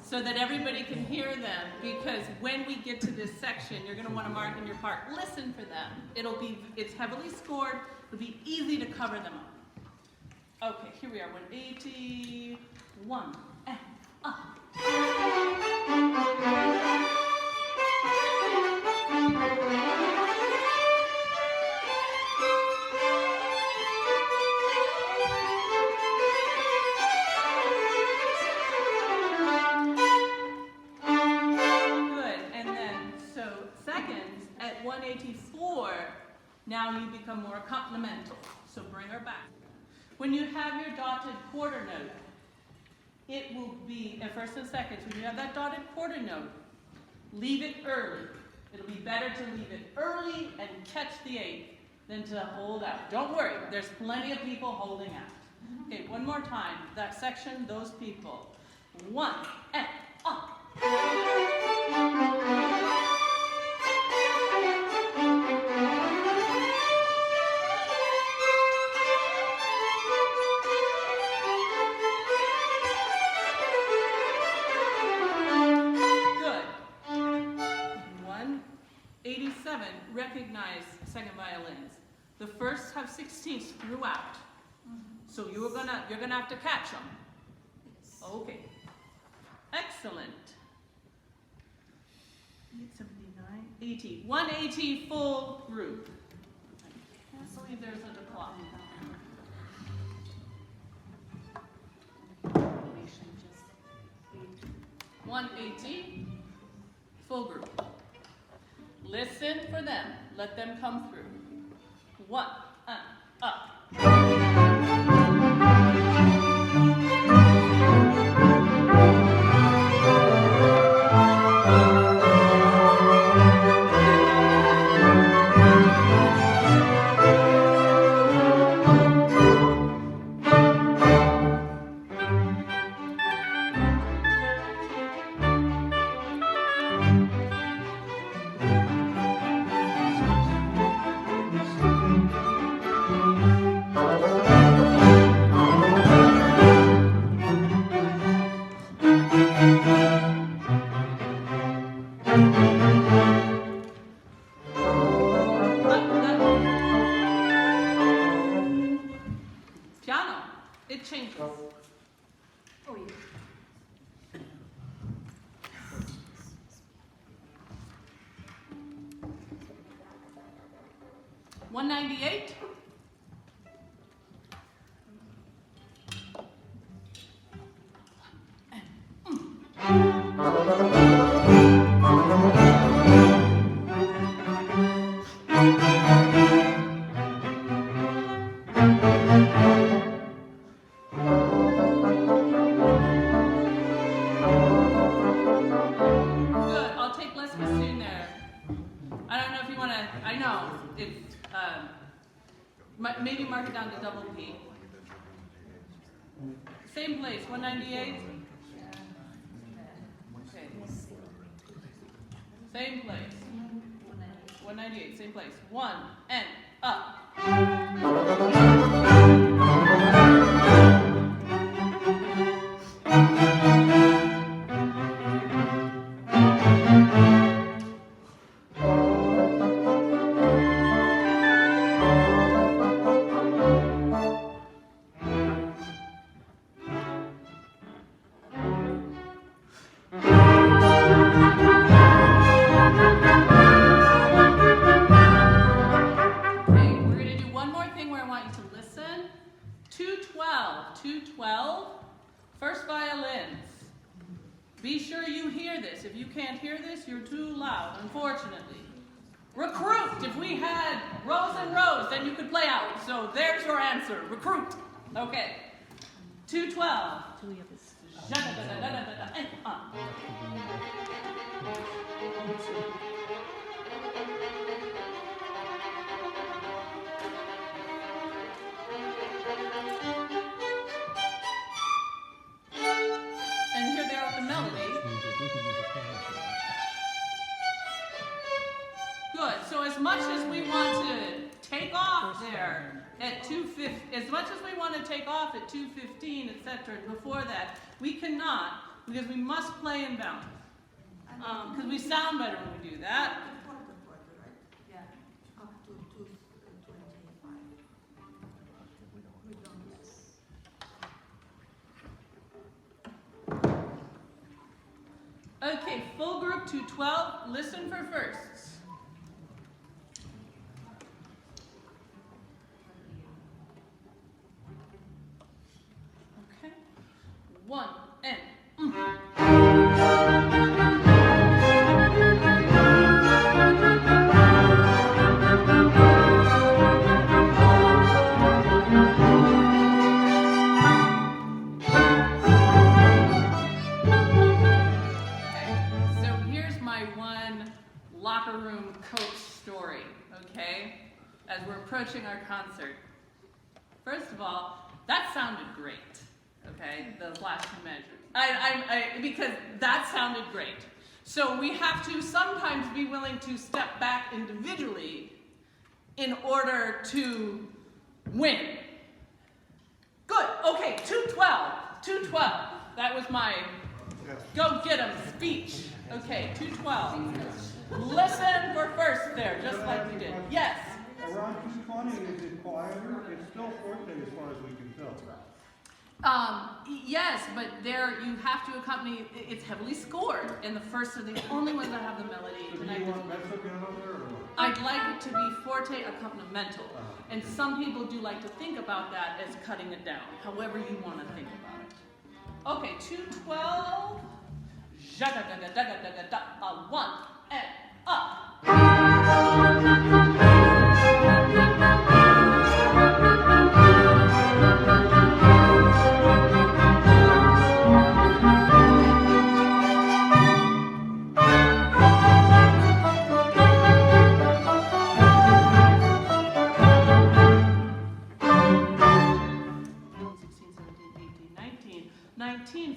so that everybody can hear them, because when we get to this section, you're going to want to mark in your part. Listen for them. It's heavily scored. It'll be easy to cover them up. Okay, here we are. 181 and up. At 184, now you become more accompanimental. So bring her back. When you have your dotted quarter note, it will be at first and seconds. When you have that dotted quarter note, leave it early. It'll be better to leave it early and catch the eighth than to hold out. Don't worry, there's plenty of people holding out. Okay, one more time. That section, those people. 1 and up. Recognize second violins. The first have 16ths throughout. So you're gonna have to catch them. Okay. Excellent. 879, 80. 180 full group. I can't believe there's a clock. 180 full group. Listen for them. Let them come through. 1 and up. It changes. Oh, yeah. 198. Maybe mark it down to double P. Same place, 198. Okay. Same place. 198, same place. 1 and up. First violins. Be sure you hear this. If you can't hear this, you're too loud, unfortunately. Recruit. If we had rows and rows, then you could play out. So there's your answer. Recruit. Okay. 212. And up. Good. So as much as we want to take off there at 2:15, as much as we want to take off at 2:15, etc., before that, we cannot, because we must play in balance. Because we sound better when we do that. Yeah. Up to 225. We don't, yes. Okay, full group 212, listen for firsts. Okay, 1 and locker room coach story, okay, as we're approaching our concert. First of all, that sounded great, okay, those last two measures. Because that sounded great. So we have to sometimes be willing to step back individually in order to win. Good, okay, 212, 212. That was my go get 'em speech. Okay, 212. Listen for first there, just like we did. Yes? Around 220, is it quieter? It's still forte as far as we can tell. Yes, but there you have to accompany, it's heavily scored, and the first are the only ones that have the melody. So do you want mezzo piano there or what? I'd like it to be forte accompanimental, and some people do like to think about that as cutting it down, however you want to think about it. Okay, 212, jaga daga daga daga da, 1 and up.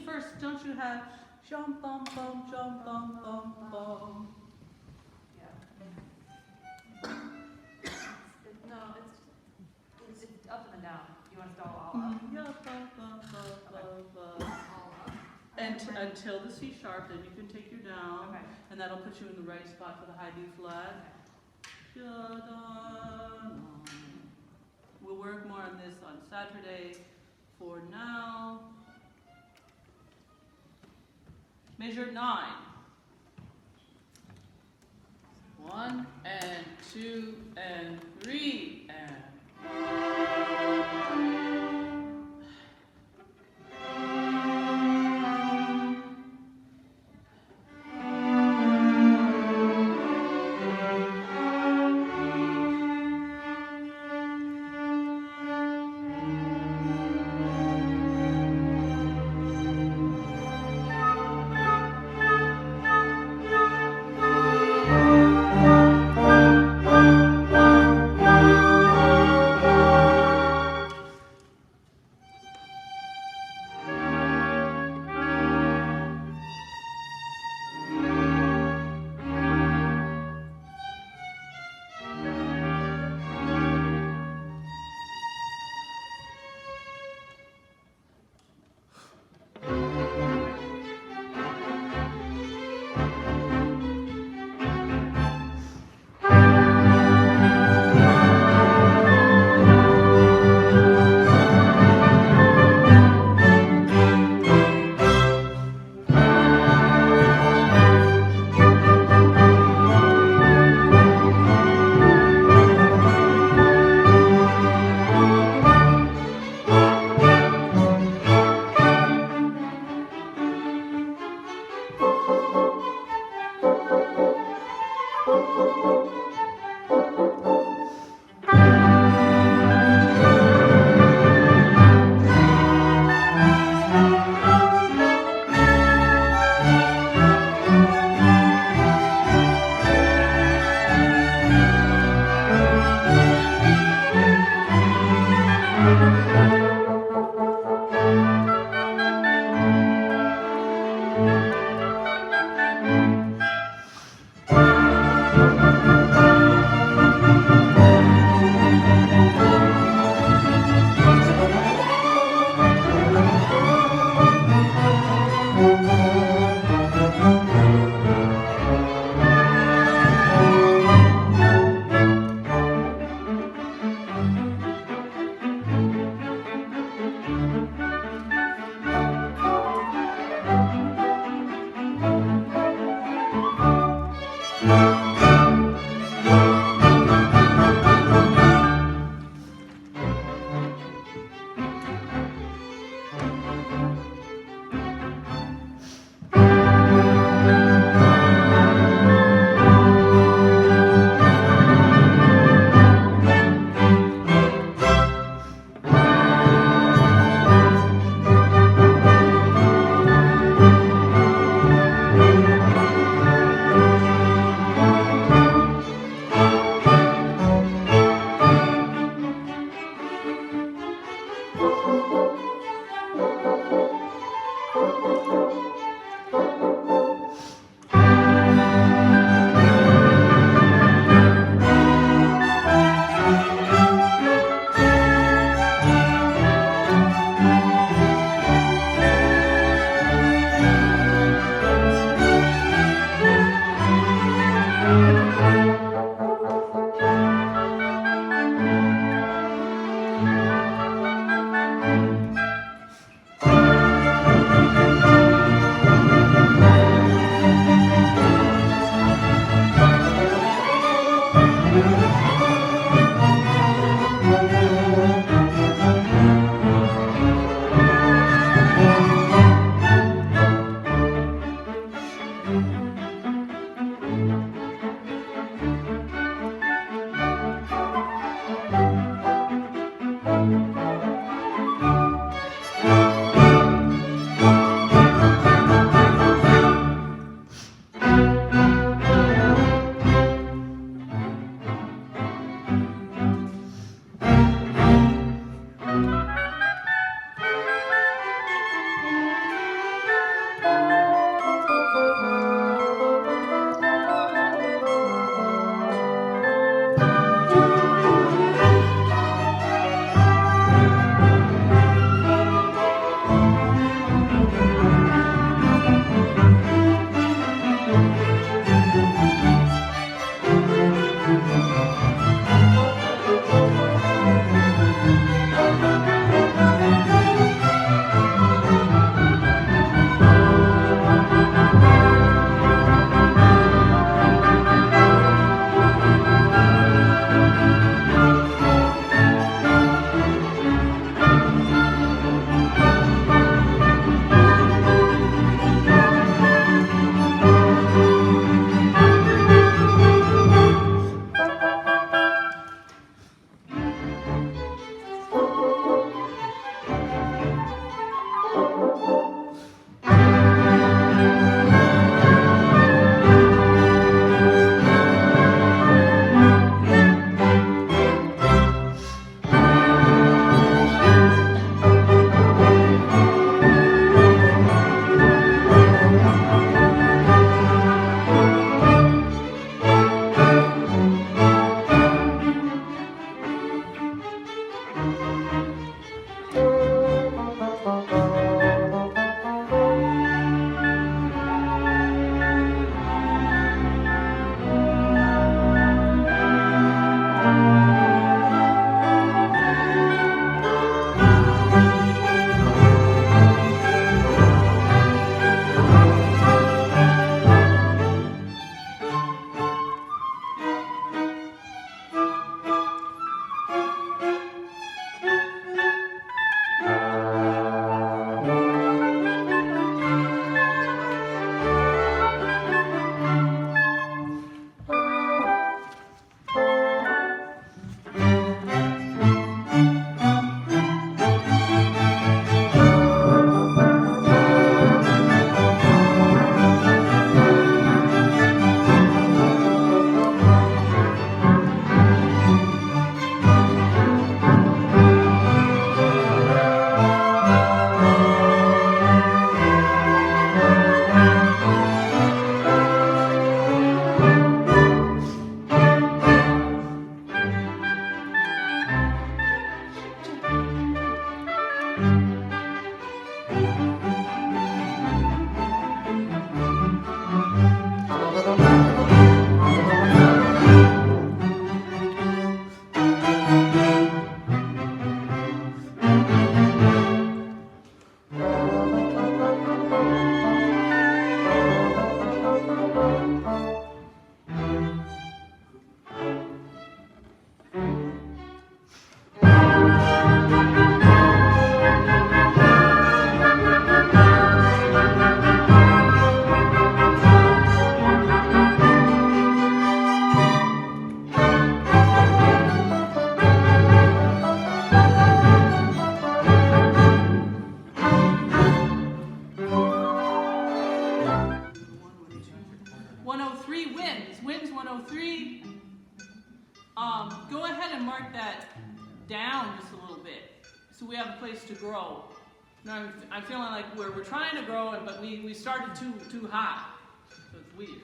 First, don't you have jump bum bum jump bum bum bum? Yeah. No, it's up and down. You want to start all up? Yeah, bum bum bum bum bum. Until the C sharp, then you can take you down, Okay. and that'll put you in the right spot for the high D flat. We'll work more on this on Saturday. For now, measure 9. 1 and 2 and 3 and. Go ahead and mark that down just a little bit so we have a place to grow. Now I'm feeling like we're trying to grow, but we started too high, so it's weird.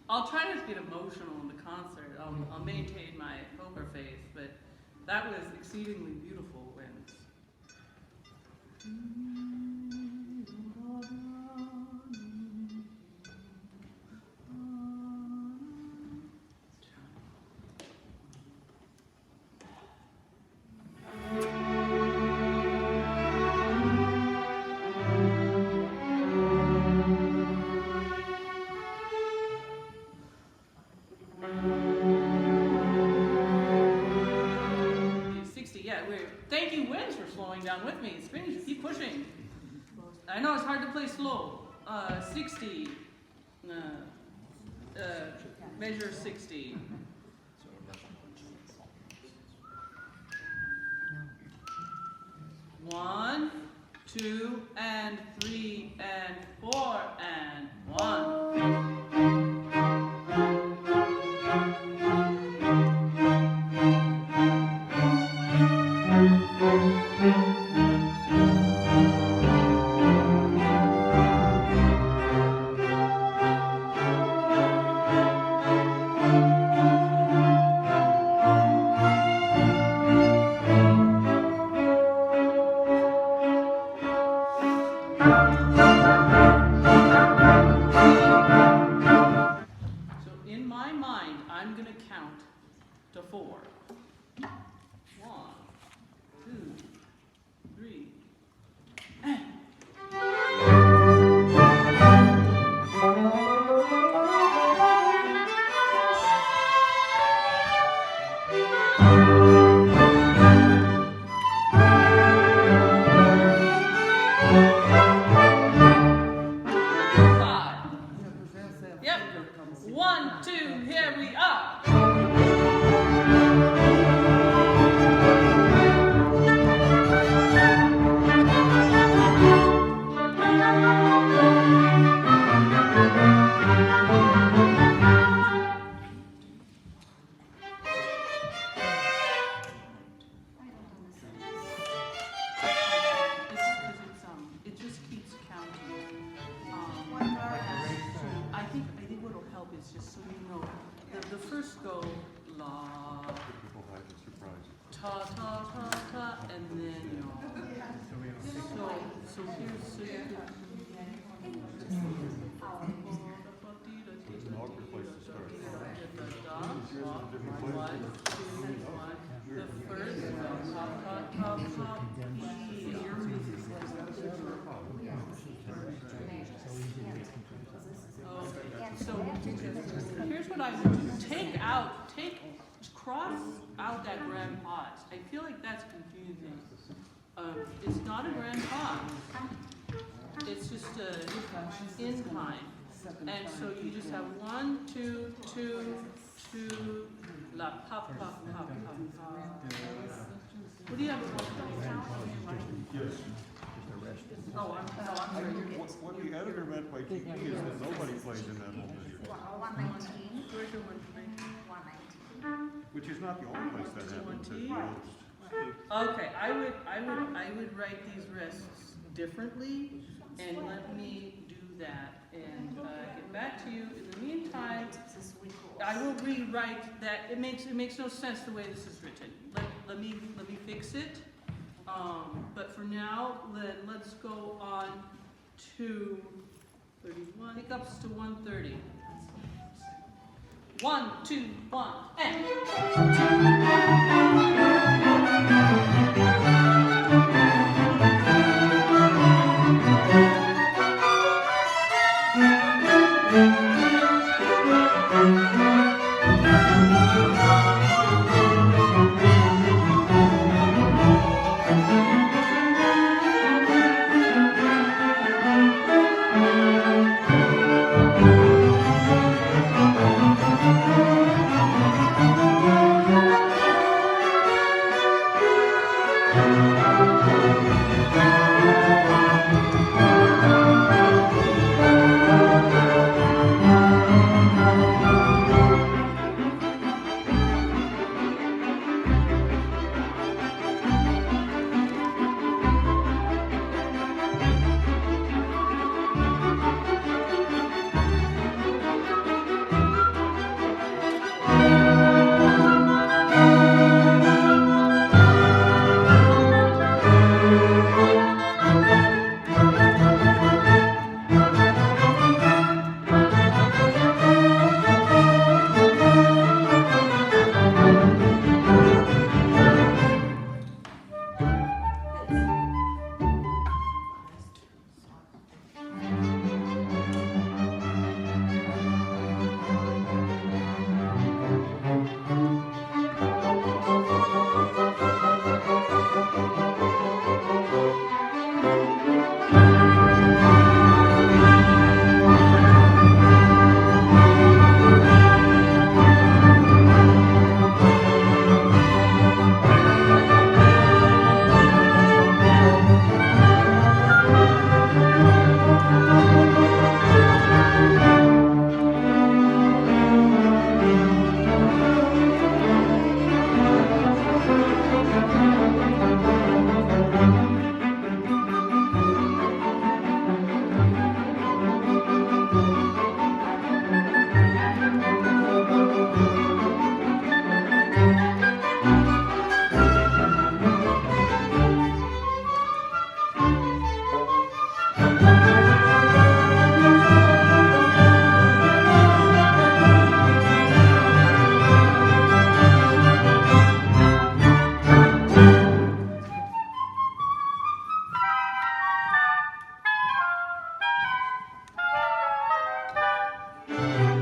I'll try not to get emotional in the concert. I'll maintain my poker face, but that was exceedingly beautiful, Winds. Thank you, Winds, for slowing down with me. Spinach, keep pushing. I know it's hard to play slow. 60. Measure 60. 1, 2, and 3, and 4, and 1. So in my mind, I'm going to count to 4. 1, 2, 3, and. Five. Yep. 1, 2, here we are. It just keeps counting. I think what'll help is just so you know, the first go la, ta ta ta ta, and then so here's It's an awkward place to start. The first ta ta ta ta. So here's what I would do. Cross out that grand pause. I feel like that's confusing. It's not a grand pause. It's just a in time. And so you just have 1, 2, 2, 2, la pa pa pa pa pa. What do you have? Yes. Oh, I'm sorry. What the editor meant by TP is that nobody plays in that whole measure, 119. Where's your 119? 119. which is not the only place that happens. There's Okay, I would write these rests differently, and let me do that and get back to you. In the meantime, I will rewrite that. It makes no sense the way this is written. Let me fix it. But for now, let's go on to 31. Hiccups to 130. 1, 2, 1, and. Thank you.